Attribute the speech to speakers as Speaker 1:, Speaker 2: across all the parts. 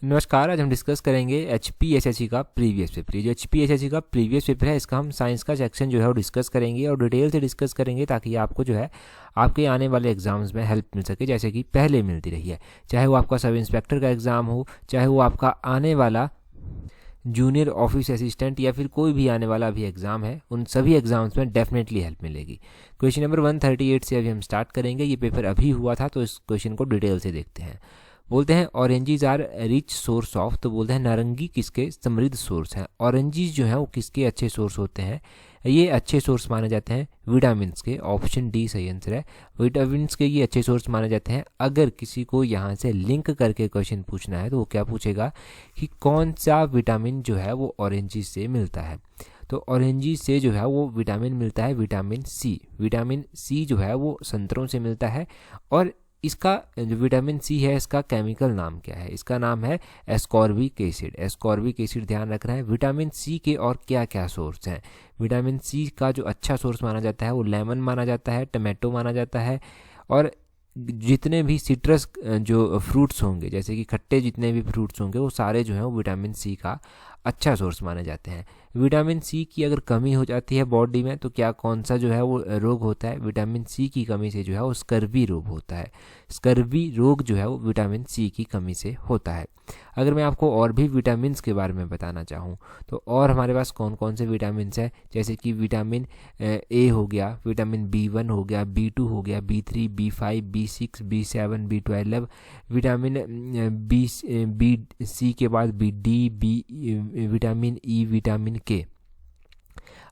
Speaker 1: नमस्कार। आज हम डिस्कस करेंगे HPSSC का प्रीवियस पेपर। ये जो HPSSC का प्रीवियस पेपर है इसका हम साइंस का सेक्शन जो है वो डिस्कस करेंगे और डिटेल से डिस्कस करेंगे ताकि आपको जो है आपके आने वाले एग्जाम्स में हेल्प मिल सके, जैसे कि पहले मिलती रही है। चाहे वो आपका सब इंस्पेक्टर का एग्ज़ाम हो, चाहे वो आपका आने वाला जूनियर ऑफिस असिस्टेंट या फिर कोई भी आने वाला अभी एग्ज़ाम है, उन सभी एग्जाम्स में डेफिनेटली हेल्प मिलेगी। क्वेश्चन नंबर 138 से अभी हम स्टार्ट करेंगे। ये पेपर अभी हुआ था तो इस क्वेश्चन को डिटेल से देखते हैं। बोलते हैं oranges are rich source of, तो बोलते हैं नारंगी किसके समृद्ध सोर्स हैं। ऑरेंजेस जो हैं वो किसके अच्छे सोर्स होते हैं? ये अच्छे सोर्स माने जाते हैं विटामिन के। ऑप्शन डी सही आंसर है। विटामिन के ये अच्छे सोर्स माने जाते हैं। अगर किसी को यहाँ से लिंक करके क्वेश्चन पूछना है तो वो क्या पूछेगा कि कौन सा विटामिन जो है वो ऑरेंजेस से मिलता है। तो ऑरेंजेस से जो है वो विटामिन मिलता है विटामिन सी। विटामिन सी जो है वो संतरों से मिलता है। और इसका जो विटामिन सी है इसका केमिकल नाम क्या है? इसका नाम है एस्कॉर्बिक एसिड। एस्कॉर्बिक एसिड ध्यान रखना है। विटामिन सी के और क्या क्या सोर्स हैं? विटामिन सी का जो अच्छा सोर्स माना जाता है वो लेमन माना जाता है, टमाटो माना जाता है, और जितने भी सिट्रस जो फ्रूट्स होंगे, जैसे कि खट्टे जितने भी फ्रूट्स होंगे, वो सारे जो हैं वो विटामिन सी का अच्छा सोर्स माने जाते हैं। विटामिन सी की अगर कमी हो जाती है बॉडी में तो क्या कौन सा जो है वो रोग होता है? विटामिन सी की कमी से जो है वो स्कर्वी रोग होता है। स्कर्वी रोग जो है वो विटामिन सी की कमी से होता है। अगर मैं आपको और भी विटामिन्स के बारे में बताना चाहूँ तो और हमारे पास कौन कौन से विटामिन्स हैं, जैसे कि विटामिन ए हो गया, विटामिन B1 हो गया, B2 हो गया, B3, B5, B6, B7, B12, vitamin B C के बाद बी, विटामिन ई, विटामिन के।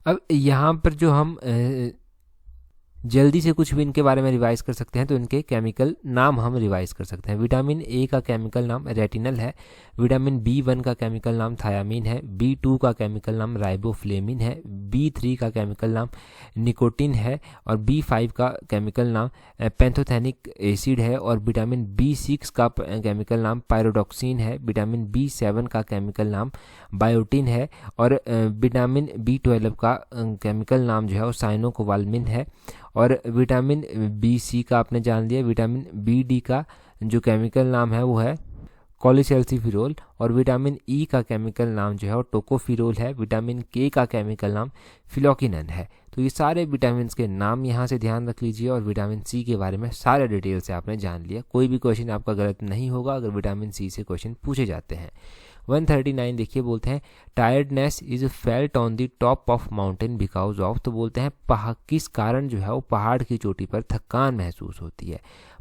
Speaker 1: अब यहाँ पर जो हम जल्दी से कुछ भी इनके बारे में रिवाइज कर सकते हैं तो इनके केमिकल नाम हम रिवाइज कर सकते हैं। विटामिन ए का केमिकल नाम रेटिनल है। विटामिन B1 का केमिकल नाम थायामीन है। B2 का केमिकल नाम राइबोफ्लेविन है। B3 का केमिकल नाम निकोटिन है। और B5 का केमिकल नाम पैंथोथेनिक एसिड है। और विटामिन B6 का केमिकल नाम पायरोडॉक्सिन है। विटामिन B7 का केमिकल नाम बायोटिन है। और विटामिन B12 का केमिकल नाम जो है वो साइनोकोबाल्मिन है। और विटामिन B का आपने जान लिया। विटामिन BD का जो केमिकल नाम है वो है कॉलीसैल्सिफिरोल। और विटामिन ई का केमिकल नाम जो है वो टोकोफिरोल है। विटामिन के का केमिकल नाम फिलोकिनन है। तो ये सारे विटामिन के नाम यहाँ से ध्यान रख लीजिए और विटामिन सी के बारे में सारे डिटेल से आपने जान लिया। कोई भी क्वेश्चन आपका गलत नहीं होगा अगर विटामिन सी से क्वेश्चन पूछे जाते हैं। 139 देखिए, बोलते हैं tiredness is felt on the top of mountain because of, तो बोलते हैं किस कारण जो है वो पहाड़ की चोटी पर थकान महसूस होती है।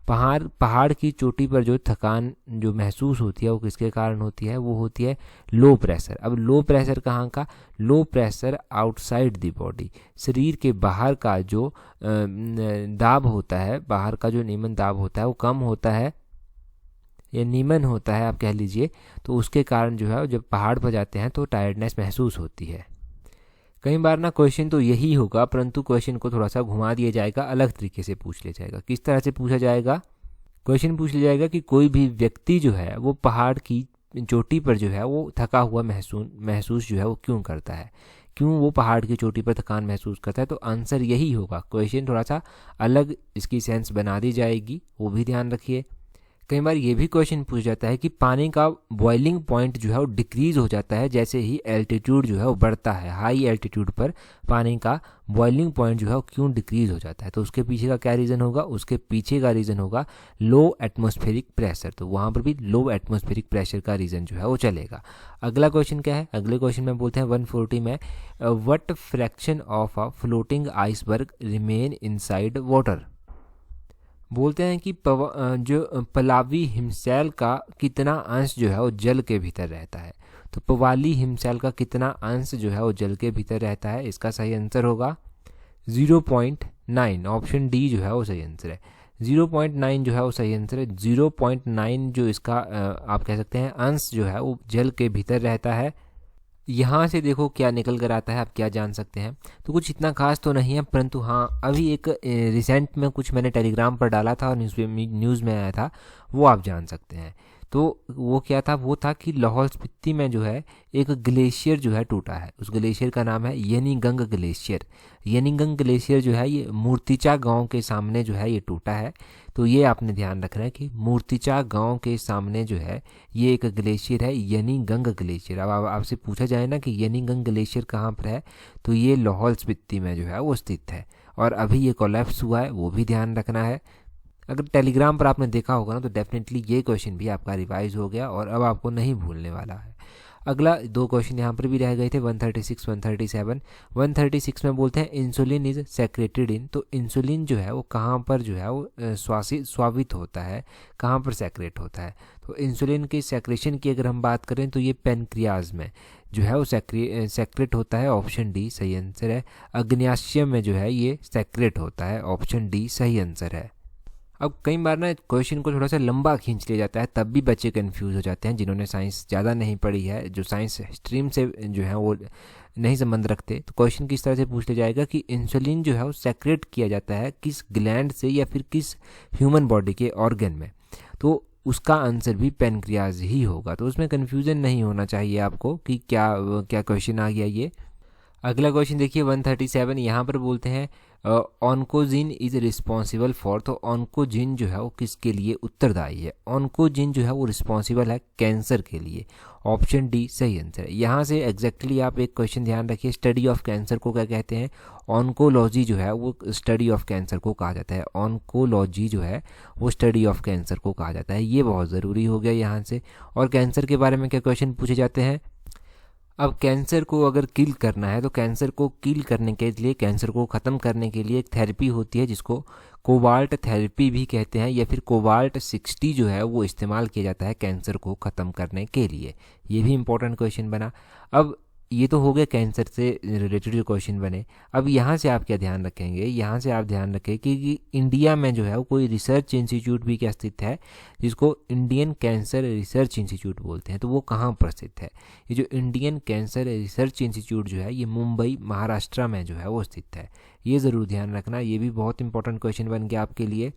Speaker 1: पहाड़ की चोटी पर जो थकान जो महसूस होती है वो किसके कारण होती है? वो होती है लो प्रेशर। अब लो प्रेशर कहाँ का? Low pressure outside the body, शरीर के बाहर का जो दाब होता है, बाहर का जो नीमन दाब होता है वो कम होता है या नीमन होता है आप कह लीजिए। तो उसके कारण जो है जब पहाड़ पर जाते हैं तो टायर्डनेस महसूस होती है। कई बार ना क्वेश्चन तो यही होगा परंतु क्वेश्चन को थोड़ा सा घुमा दिया जाएगा, अलग तरीके से पूछ लिया जाएगा। किस तरह से पूछा जाएगा? क्वेश्चन पूछ लिया जाएगा कि कोई भी व्यक्ति जो है वो पहाड़ की चोटी पर जो है वो थका हुआ महसूस जो है वो क्यों करता है, क्यों वो पहाड़ की चोटी पर थकान महसूस करता है? तो आंसर यही होगा। क्वेश्चन थोड़ा सा अलग इसकी सेंस बना दी जाएगी, वो भी ध्यान रखिए। कई बार ये भी क्वेश्चन पूछ जाता है कि पानी का बॉइलिंग पॉइंट जो है वो डिक्रीज हो जाता है जैसे ही एल्टीट्यूड जो है वो बढ़ता है। हाई एल्टीट्यूड पर पानी का बॉइलिंग पॉइंट जो है वो क्यों डिक्रीज हो जाता है? तो उसके पीछे का क्या रीज़न होगा? उसके पीछे का रीज़न होगा लो एटमॉस्फेरिक प्रेशर। तो वहाँ पर भी लो एटमॉस्फेरिक प्रेशर का रीज़न जो है वो चलेगा। अगला क्वेश्चन क्या है? अगले क्वेश्चन में बोलते हैं 140 में what fraction of a floating iceberg remain inside water. बोलते हैं कि जो पलावी हिमशैल का कितना अंश जो है वो जल के भीतर रहता है। तो पवाली हिमशैल का कितना अंश जो है वो जल के भीतर रहता है? इसका सही आंसर होगा 0.9। ऑप्शन डी जो है वो सही आंसर है। 0.9 जो है वो सही आंसर है। 0.9 जो इसका आप कह सकते हैं अंश जो है वो जल के भीतर रहता है। यहाँ से देखो क्या निकल कर आता है, आप क्या जान सकते हैं? तो कुछ इतना खास तो नहीं है परंतु हाँ अभी एक रिसेंट में कुछ मैंने टेलीग्राम पर डाला था और न्यूज़ में आया था, वो आप जान सकते हैं। तो वो क्या था, वो था कि लाहौल स्पीति में जो है एक ग्लेशियर जो है टूटा है। उस ग्लेशियर का नाम है येनिंगंग ग्लेशियर। येनिंगंग ग्लेशियर जो है ये मूर्तिचा गांव के सामने जो है ये टूटा है। तो ये आपने ध्यान रखना है कि मूर्तिचा गांव के सामने जो है ये एक ग्लेशियर है, येनिंगंग ग्लेशियर। अब आपसे पूछा जाए ना कि येनिंगंग ग्लेशियर कहाँ पर है, तो ये लाहौल स्पीति में जो है वो स्थित है, और अभी ये कोलैप्स हुआ है, वो भी ध्यान रखना है। अगर टेलीग्राम पर आपने देखा होगा ना, तो डेफिनेटली ये क्वेश्चन भी आपका रिवाइज हो गया और अब आपको नहीं भूलने वाला है। अगला 2 क्वेश्चन यहाँ पर भी रह गए थे, 136 137। 136 में बोलते हैं इंसुलिन इज सेक्रेटेड इन। तो इंसुलिन जो है वो कहाँ पर जो है वो स्वावित होता है, कहाँ पर सेक्रेट होता है। तो इंसुलिन के सेक्रेशन की अगर हम बात करें तो ये पेनक्रियाज में जो है वो सेक्रेट होता है, ऑप्शन डी सही आंसर है। अग्न्याशय में जो है ये सेक्रेट होता है, ऑप्शन डी सही आंसर है। अब कई बार ना क्वेश्चन को थोड़ा सा लंबा खींच लिया जाता है, तब भी बच्चे कंफ्यूज हो जाते हैं जिन्होंने साइंस ज़्यादा नहीं पढ़ी है, जो साइंस स्ट्रीम से जो है वो नहीं संबंध रखते। तो क्वेश्चन किस तरह से पूछ लिया जाएगा कि इंसुलिन जो है वो सेक्रेट किया जाता है किस ग्लैंड से या फिर किस ह्यूमन बॉडी के ऑर्गन में, तो उसका आंसर भी पेनक्रियाज ही होगा। तो उसमें कन्फ्यूज़न नहीं होना चाहिए आपको कि क्या क्या क्वेश्चन आ गया ये। अगला क्वेश्चन देखिए 137। यहाँ पर बोलते हैं ऑन्कोजिन इज रिस्पॉन्सिबल फॉर। तो ऑन्कोजिन जो है वो किसके लिए उत्तरदायी है? ऑन्कोजिन जो है वो रिस्पॉन्सिबल है कैंसर के लिए, ऑप्शन डी सही आंसर है। यहाँ से एग्जैक्टली आप एक क्वेश्चन ध्यान रखिए, स्टडी ऑफ कैंसर को क्या कहते हैं? ऑन्कोलॉजी जो है वो स्टडी ऑफ कैंसर को कहा जाता है। ऑन्कोलॉजी जो है वो स्टडी ऑफ कैंसर को कहा जाता है, ये बहुत ज़रूरी हो गया यहाँ से। और कैंसर के बारे में क्या क्वेश्चन पूछे जाते हैं? अब कैंसर को अगर किल करना है तो कैंसर को किल करने के लिए, कैंसर को ख़त्म करने के लिए एक थेरेपी होती है जिसको कोबाल्ट थेरेपी भी कहते हैं, या फिर कोबाल्ट 60 जो है वो इस्तेमाल किया जाता है कैंसर को ख़त्म करने के लिए। ये भी इंपॉर्टेंट क्वेश्चन बना। अब ये तो हो गया कैंसर से रिलेटेड जो क्वेश्चन बने। अब यहाँ से आप क्या ध्यान रखेंगे? यहाँ से आप ध्यान रखें कि इंडिया में जो है वो कोई रिसर्च इंस्टीट्यूट भी क्या स्थित है जिसको इंडियन कैंसर रिसर्च इंस्टीट्यूट बोलते हैं। तो वो कहाँ पर स्थित है? ये जो इंडियन कैंसर रिसर्च इंस्टीट्यूट जो है ये मुंबई महाराष्ट्र में जो है वो स्थित है। ये ज़रूर ध्यान रखना, ये भी बहुत इंपॉर्टेंट क्वेश्चन बन गया आपके लिए।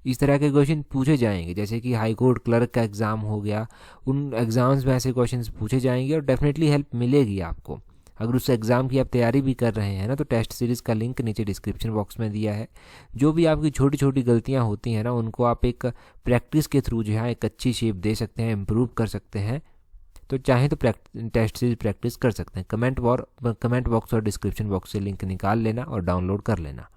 Speaker 1: इस तरह के क्वेश्चन पूछे जाएंगे, जैसे कि हाई कोर्ट क्लर्क का एग्ज़ाम हो गया, उन एग्ज़ाम्स में ऐसे क्वेश्चंस पूछे जाएंगे और डेफिनेटली हेल्प मिलेगी आपको। अगर उस एग्ज़ाम की आप तैयारी भी कर रहे हैं ना, तो टेस्ट सीरीज़ का लिंक नीचे डिस्क्रिप्शन बॉक्स में दिया है। जो भी आपकी छोटी छोटी गलतियां होती हैं ना, उनको आप एक प्रैक्टिस के थ्रू जो है एक अच्छी शेप दे सकते हैं, इम्प्रूव कर सकते हैं। तो चाहें तो टेस्ट सीरीज प्रैक्टिस कर सकते हैं। कमेंट बॉक्स और डिस्क्रिप्शन बॉक्स से लिंक निकाल लेना और डाउनलोड कर लेना।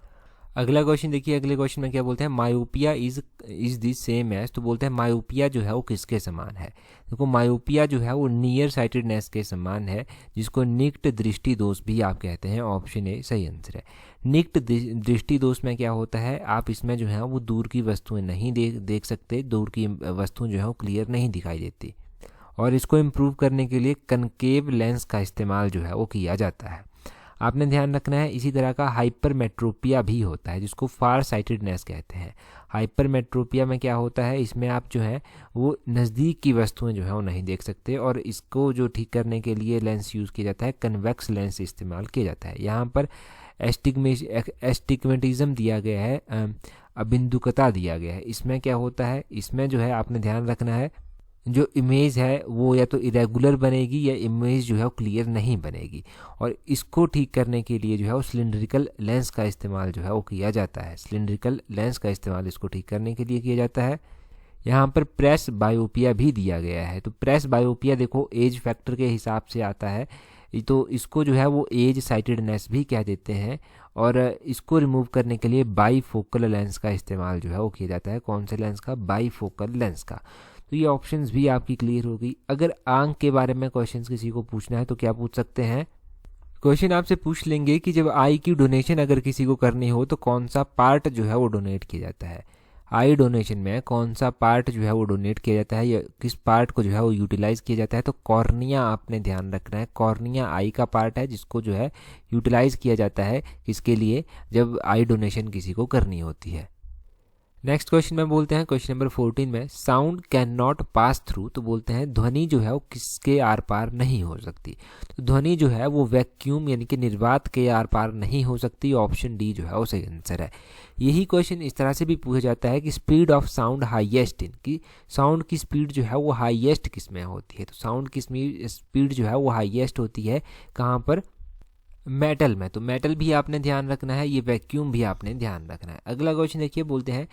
Speaker 1: अगला क्वेश्चन देखिए, अगले क्वेश्चन में क्या बोलते हैं? Myopia is the same age. तो बोलते हैं मायोपिया जो है वो किसके समान है? देखो मायोपिया जो है वो नियर साइटेडनेस के समान है, जिसको निकट दृष्टि दोष भी आप कहते हैं, ऑप्शन ए सही आंसर है। निकट दृष्टि दोष में क्या होता है? आप इसमें जो है वो दूर की वस्तुएं नहीं देख सकते, दूर की वस्तुएं जो है वो क्लियर नहीं दिखाई देती, और इसको इम्प्रूव करने के लिए कनकेव लेंस का इस्तेमाल जो है वो किया जाता है। आपने ध्यान रखना है। इसी तरह का हाइपरमेट्रोपिया भी होता है, जिसको फार साइटेडनेस कहते हैं। हाइपरमेट्रोपिया में क्या होता है? इसमें आप जो है वो नज़दीक की वस्तुएं जो है वो नहीं देख सकते, और इसको जो ठीक करने के लिए लेंस यूज़ किया जाता है, कन्वेक्स लेंस इस्तेमाल किया जाता है। यहाँ पर एस्टिग्मेटिज्म दिया गया है, अबिंदुकता दिया गया है। इसमें क्या होता है? इसमें जो है आपने ध्यान रखना है, जो इमेज है वो या तो इरेगुलर बनेगी या इमेज जो है वो क्लियर नहीं बनेगी, और इसको ठीक करने के लिए जो है वो सिलिंड्रिकल लेंस का इस्तेमाल जो है वो किया जाता है। सिलिंड्रिकल लेंस का इस्तेमाल इसको ठीक करने के लिए किया जाता है। यहाँ पर प्रेस बायोपिया भी दिया गया है। तो प्रेस बायोपिया देखो एज फैक्टर के हिसाब से आता है, तो इसको जो है वो एज साइटेडनेस भी कह देते हैं, और इसको रिमूव करने के लिए बाईफोकल लेंस का इस्तेमाल जो है वो किया जाता है। कौन से लेंस का? बाईफोकल लेंस का। तो ये ऑप्शंस भी आपकी क्लियर हो गई। अगर आंख के बारे में क्वेश्चंस किसी को पूछना है तो क्या पूछ सकते हैं? क्वेश्चन आपसे पूछ लेंगे कि जब आई की डोनेशन अगर किसी को करनी हो तो कौन सा पार्ट जो है वो डोनेट किया जाता है? आई डोनेशन में कौन सा पार्ट जो है वो डोनेट किया जाता है, या किस पार्ट को जो है वो यूटिलाइज किया जाता है? तो कॉर्निया आपने ध्यान रखना है। कॉर्निया आई का पार्ट है जिसको जो है यूटिलाइज किया जाता है, किसके लिए? जब आई डोनेशन किसी को करनी होती है। नेक्स्ट क्वेश्चन में बोलते हैं क्वेश्चन नंबर 14 में sound can not pass through, तो बोलते हैं ध्वनि जो है वो किसके आर पार नहीं हो सकती। तो ध्वनि जो है वो वैक्यूम यानी कि निर्वात के आर पार नहीं हो सकती। ऑप्शन डी जो है वो सही आंसर है। यही क्वेश्चन इस तरह से भी पूछा जाता है कि speed of sound highest in, कि साउंड की स्पीड जो है वो हाईएस्ट किस में होती है। तो साउंड की स्पीड जो है वो हाईएस्ट होती है कहाँ पर, मेटल में। तो मेटल भी आपने ध्यान रखना है, ये वैक्यूम भी आपने ध्यान रखना है। अगला क्वेश्चन देखिए, बोलते हैं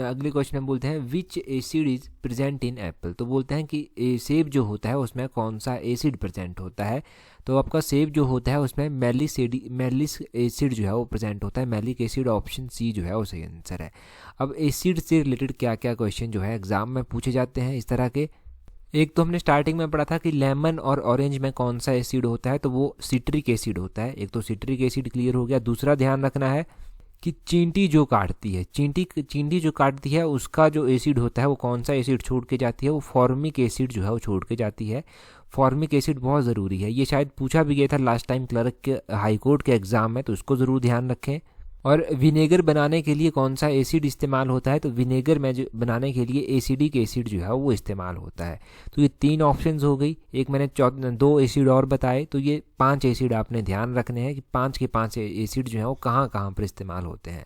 Speaker 1: अगले क्वेश्चन में बोलते हैं विच acid is present in Apple. तो बोलते हैं कि सेब जो होता है उसमें कौन सा एसिड प्रेजेंट होता है। तो आपका सेब जो होता है उसमें मैलिस एसिड जो है वो प्रेजेंट होता है, मैलिक एसिड। ऑप्शन सी जो है वो सही आंसर है। अब एसिड से रिलेटेड क्या क्या क्वेश्चन जो है एग्जाम में पूछे जाते हैं इस तरह के, एक तो हमने स्टार्टिंग में पढ़ा था कि लेमन और ऑरेंज में कौन सा एसिड होता है, तो वो सिट्रिक एसिड होता है। एक तो सिट्रिक एसिड क्लियर हो गया। दूसरा ध्यान रखना है कि चींटी जो काटती है, चींटी जो काटती है उसका जो एसिड होता है वो कौन सा एसिड छोड़ के जाती है, वो फॉर्मिक एसिड जो है वो छोड़ के जाती है। फॉर्मिक एसिड बहुत ज़रूरी है, ये शायद पूछा भी गया था लास्ट टाइम क्लर्क के हाई कोर्ट के एग्जाम में, तो उसको ज़रूर ध्यान रखें। और विनेगर बनाने के लिए कौन सा एसिड इस्तेमाल होता है, तो विनेगर में जो बनाने के लिए एसिडिक एसिड जो है वो इस्तेमाल होता है। तो ये 3 ऑप्शंस हो गई। एक मैंने 2 एसिड और बताए, तो ये 5 एसिड आपने ध्यान रखने हैं कि 5 के 5 एसिड जो है वो कहाँ कहाँ पर इस्तेमाल होते हैं।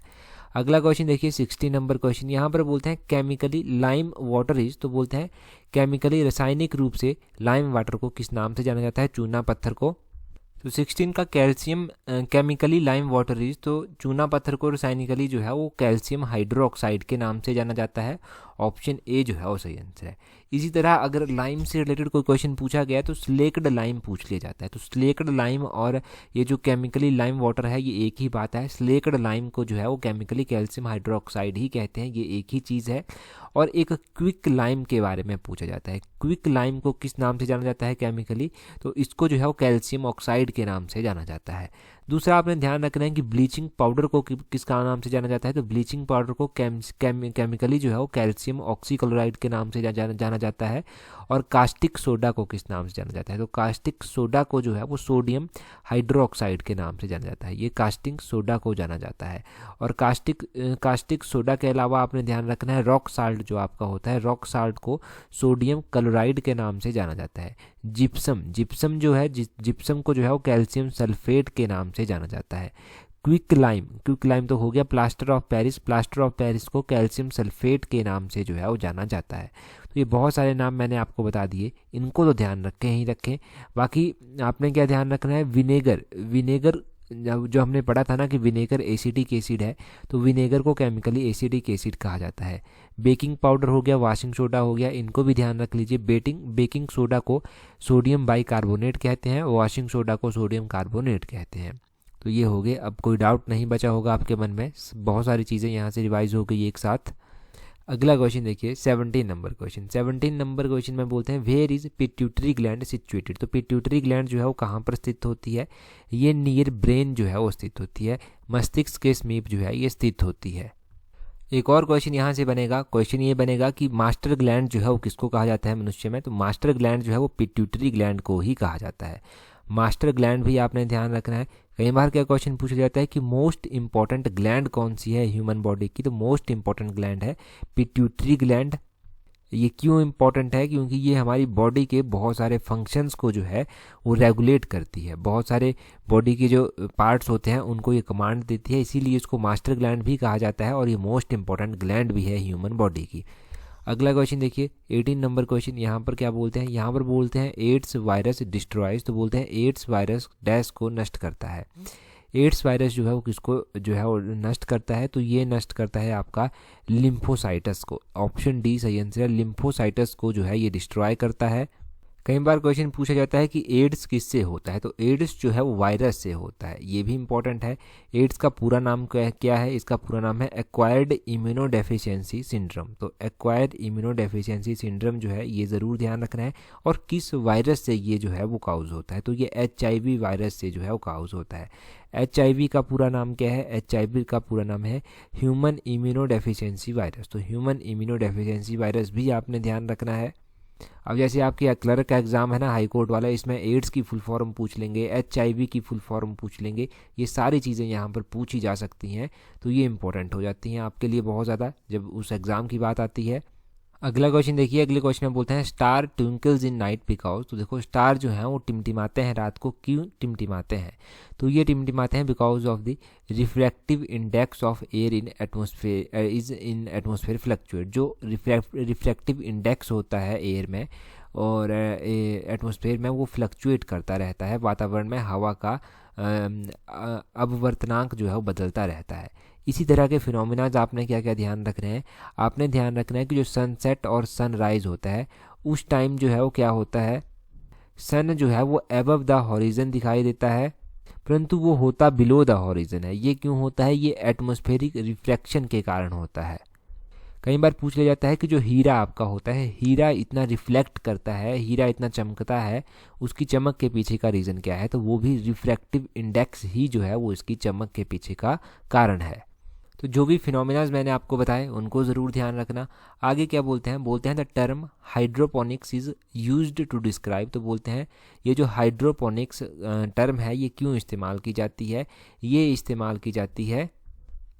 Speaker 1: अगला क्वेश्चन देखिए 16 नंबर क्वेश्चन, यहाँ पर बोलते हैं केमिकली लाइम वाटर इज। तो बोलते हैं केमिकली रासायनिक रूप से लाइम वाटर को किस नाम से जाना जाता है, चूना पत्थर को। तो 16 का calcium chemically lime water is, तो चूना पत्थर को रासायनिकली जो है वो कैल्शियम हाइड्रोक्साइड के नाम से जाना जाता है। ऑप्शन ए जो है वो सही आंसर है। इसी तरह अगर लाइम से रिलेटेड कोई क्वेश्चन पूछा गया है तो स्लेक्ड लाइम पूछ लिया जाता है। तो स्लेक्ड लाइम और ये जो केमिकली लाइम वाटर है ये एक ही बात है। स्लेक्ड लाइम को जो है वो केमिकली कैल्शियम हाइड्रोक्साइड ही कहते हैं, ये एक ही चीज़ है। और एक क्विक लाइम के बारे में पूछा जाता है, क्विक लाइम को किस नाम से जाना जाता है केमिकली, तो इसको जो है वो कैल्शियम ऑक्साइड के नाम से जाना जाता है। दूसरा आपने ध्यान रखना है कि ब्लीचिंग पाउडर को किसका नाम से जाना जाता है, तो ब्लीचिंग पाउडर को केमिकली जो है वो कैल्शियम ऑक्सीक्लोराइड के नाम से जाना जाता है। और कास्टिक सोडा को किस नाम से जाना जाता है, तो कास्टिक सोडा को जो है वो सोडियम हाइड्रोक्साइड के नाम से जाना जाता है, ये कास्टिक सोडा को जाना जाता है। और कास्टिक सोडा के अलावा आपने ध्यान रखना है रॉक साल्ट जो आपका होता है, रॉक साल्ट को सोडियम क्लोराइड के नाम से जाना जाता है। जिप्सम जो है जिप्सम को जो है वो कैल्शियम सल्फेट के नाम से जाना जाता है। क्विक लाइम तो हो गया प्लास्टर ऑफ पेरिस को कैल्शियम सल्फेट के नाम से जो है वो जाना जाता है। तो ये बहुत सारे नाम मैंने आपको बता दिए, इनको तो ध्यान रखें ही रखें। बाकी आपने क्या ध्यान रखना है, विनेगर जो हमने पढ़ा था ना कि विनेगर एसिडिक एसिड है, तो विनेगर को केमिकली एसिडिक एसिड कहा जाता है। बेकिंग पाउडर हो गया, वॉशिंग सोडा हो गया, इनको भी ध्यान रख लीजिए। बेकिंग सोडा को सोडियम बाइकार्बोनेट कहते हैं, वॉशिंग सोडा को सोडियम कार्बोनेट कहते हैं। तो ये हो गए, अब कोई डाउट नहीं बचा होगा आपके मन में, बहुत सारी चीज़ें यहाँ से रिवाइज हो गई एक साथ। अगला क्वेश्चन देखिए 17 नंबर क्वेश्चन में बोलते हैं where is pituitary gland situated. तो पिट्यूटरी ग्लैंड जो है वो कहाँ पर स्थित होती है, ये नियर ब्रेन जो है वो स्थित होती है, मस्तिष्क के समीप जो है ये स्थित होती है। एक और क्वेश्चन यहाँ से बनेगा, क्वेश्चन ये बनेगा कि मास्टर ग्लैंड जो है वो किसको कहा जाता है मनुष्य में, तो मास्टर ग्लैंड जो है वो पिट्यूटरी ग्लैंड को ही कहा जाता है। मास्टर ग्लैंड भी आपने ध्यान रखना है। कई बार क्या क्वेश्चन पूछा जाता है कि मोस्ट इंपॉर्टेंट ग्लैंड कौन सी है ह्यूमन बॉडी की, तो मोस्ट इंपॉर्टेंट ग्लैंड है पिट्यूटरी ग्लैंड। ये क्यों इंपॉर्टेंट है, क्योंकि ये हमारी बॉडी के बहुत सारे फंक्शंस को जो है वो रेगुलेट करती है, बहुत सारे बॉडी के जो पार्ट्स होते हैं उनको ये कमांड देती है, इसीलिए इसको मास्टर ग्लैंड भी कहा जाता है और ये मोस्ट इंपॉर्टेंट ग्लैंड भी है ह्यूमन बॉडी की। अगला क्वेश्चन देखिए 18 नंबर क्वेश्चन, यहाँ पर क्या बोलते हैं, यहाँ पर बोलते हैं एड्स वायरस डिस्ट्रॉयज। तो बोलते हैं एड्स वायरस डैश को नष्ट करता है। एड्स वायरस जो है वो किसको जो है वो नष्ट करता है, तो ये नष्ट करता है आपका लिम्फोसाइटस को। ऑप्शन डी सही आंसर है, लिम्फोसाइटस को जो है ये डिस्ट्रॉय करता है। कई बार क्वेश्चन पूछा जाता है कि एड्स किससे होता है, तो एड्स जो है वो वायरस से होता है, ये भी इंपॉर्टेंट है। एड्स का पूरा नाम क्या है, इसका पूरा नाम है एक्वायर्ड इम्यूनोडेफिशिएंसी सिंड्रोम। तो एक्वायर्ड इम्यूनोडेफिशिएंसी सिंड्रोम जो है ये ज़रूर ध्यान रखना है। और किस वायरस से ये जो है वो काउज होता है, तो ये HIV वायरस से जो है वो काउज होता है। HIV का पूरा नाम क्या है, HIV का पूरा नाम है ह्यूमन इम्यूनोडेफिशिएंसी वायरस। तो ह्यूमन इम्यूनोडेफिशिएंसी वायरस भी आपने ध्यान रखना है। अब जैसे आपके क्लर्क का एग्ज़ाम है ना हाई कोर्ट वाला, इसमें एड्स की फुल फॉर्म पूछ लेंगे, HIV की फुल फॉर्म पूछ लेंगे, ये सारी चीज़ें यहाँ पर पूछी जा सकती हैं। तो ये इंपॉर्टेंट हो जाती हैं आपके लिए बहुत ज़्यादा जब उस एग्ज़ाम की बात आती है। अगला क्वेश्चन देखिए, अगले क्वेश्चन में बोलते हैं star Twinkles in night because. तो देखो स्टार जो हैं वो टिमटिमाते हैं रात को, क्यों टिमटिमाते हैं? तो ये टिमटिमाते हैं because of the refractive index of air in atmosphere is in atmosphere fluctuate. जो रिफ्रैक्टिव इंडेक्स होता है एयर में और एटमोसफेयर में वो फ्लक्चुएट करता रहता है, वातावरण में हवा का अपवर्तनांक जो है वो बदलता रहता है। इसी तरह के फिनोमिनाज आपने क्या क्या ध्यान रखने हैं? आपने ध्यान रखना है कि जो सनसेट और सनराइज होता है उस टाइम जो है वो क्या होता है, सन जो है वो एबव द हॉरिजन दिखाई देता है, परंतु वो होता बिलो द हॉरिजन है। ये क्यों होता है? ये एटमॉस्फेरिक रिफ्रैक्शन के कारण होता है। कई बार पूछ लिया जाता है कि जो हीरा आपका होता है, हीरा इतना रिफ्लेक्ट करता है, हीरा इतना चमकता है, उसकी चमक के पीछे का रीज़न क्या है? तो वो भी रिफ्रैक्टिव इंडेक्स ही जो है वो इसकी चमक के पीछे का कारण है। तो जो भी फिनोमिनाज मैंने आपको बताए उनको ज़रूर ध्यान रखना। आगे क्या बोलते हैं? बोलते हैं the term hydroponics is used to describe. तो बोलते हैं ये जो हाइड्रोपोनिक्स टर्म है ये क्यों इस्तेमाल की जाती है? ये इस्तेमाल की जाती है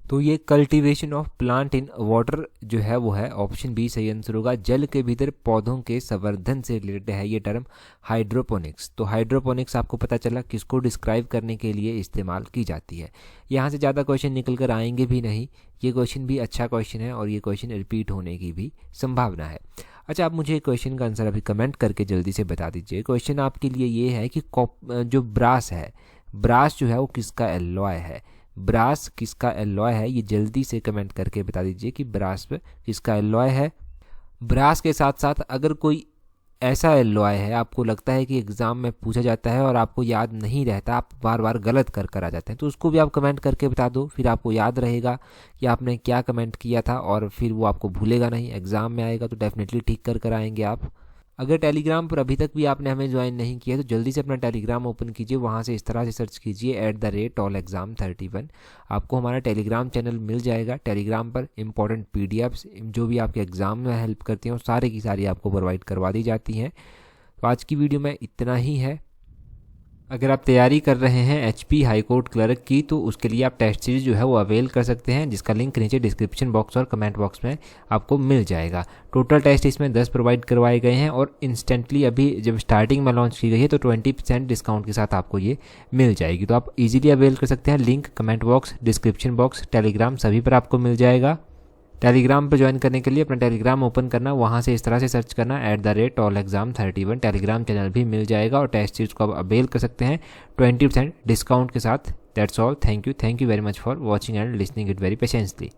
Speaker 1: तो ये cultivation of plant in water जो है वो है, ऑप्शन बी सही आंसर होगा। जल के भीतर पौधों के संवर्धन से रिलेटेड है ये टर्म हाइड्रोपोनिक्स। तो हाइड्रोपोनिक्स आपको पता चला किसको डिस्क्राइब करने के लिए इस्तेमाल की जाती है। यहाँ से ज़्यादा क्वेश्चन निकल कर आएंगे भी नहीं, ये क्वेश्चन भी अच्छा क्वेश्चन है और ये क्वेश्चन रिपीट होने की भी संभावना है। अच्छा, आप मुझे क्वेश्चन का आंसर अभी कमेंट करके जल्दी से बता दीजिए। क्वेश्चन आपके लिए ये है कि जो ब्रास है, ब्रास जो है वो किसका एलॉय है? ब्रास किसका एलॉय है? ये जल्दी से कमेंट करके बता दीजिए कि ब्रास किसका एलॉय है। ब्रास के साथ साथ अगर कोई ऐसा एलॉय है आपको लगता है कि एग्ज़ाम में पूछा जाता है और आपको याद नहीं रहता, आप बार बार गलत कर आ जाते हैं, तो उसको भी आप कमेंट करके बता दो, फिर आपको याद रहेगा कि आपने क्या कमेंट किया था और फिर वो आपको भूलेगा नहीं। एग्ज़ाम में आएगा तो डेफिनेटली ठीक कर आएंगे आप। अगर टेलीग्राम पर अभी तक भी आपने हमें ज्वाइन नहीं किया तो जल्दी से अपना टेलीग्राम ओपन कीजिए, वहाँ से इस तरह से सर्च कीजिए @allexam31। आपको हमारा टेलीग्राम चैनल मिल जाएगा। टेलीग्राम पर इंपॉर्टेंट PDFs जो भी आपके एग्ज़ाम में हेल्प करती हैं वो सारी की सारी आपको प्रोवाइड करवा दी जाती हैं। तो आज की वीडियो में इतना ही है। अगर आप तैयारी कर रहे हैं HP हाई कोर्ट क्लर्क की तो उसके लिए आप टेस्ट सीरीज जो है वो अवेल कर सकते हैं, जिसका लिंक नीचे डिस्क्रिप्शन बॉक्स और कमेंट बॉक्स में आपको मिल जाएगा। टोटल टेस्ट इसमें 10 प्रोवाइड करवाए गए हैं और इंस्टेंटली अभी जब स्टार्टिंग में लॉन्च की गई है तो 20% डिस्काउंट के साथ आपको ये मिल जाएगी। तो आप इजीली अवेल कर सकते हैं। Link comment box, description box, Telegram सभी पर आपको मिल जाएगा। टेलीग्राम पर ज्वाइन करने के लिए अपना टेलीग्राम ओपन करना, वहाँ से इस तरह से सर्च करना @allexam31। टेलीग्राम चैनल भी मिल जाएगा और टेस्ट सीरीज को आप अवेल कर सकते हैं 20% डिस्काउंट के साथ। That's all. Thank you very much for watching and listening it very patiently.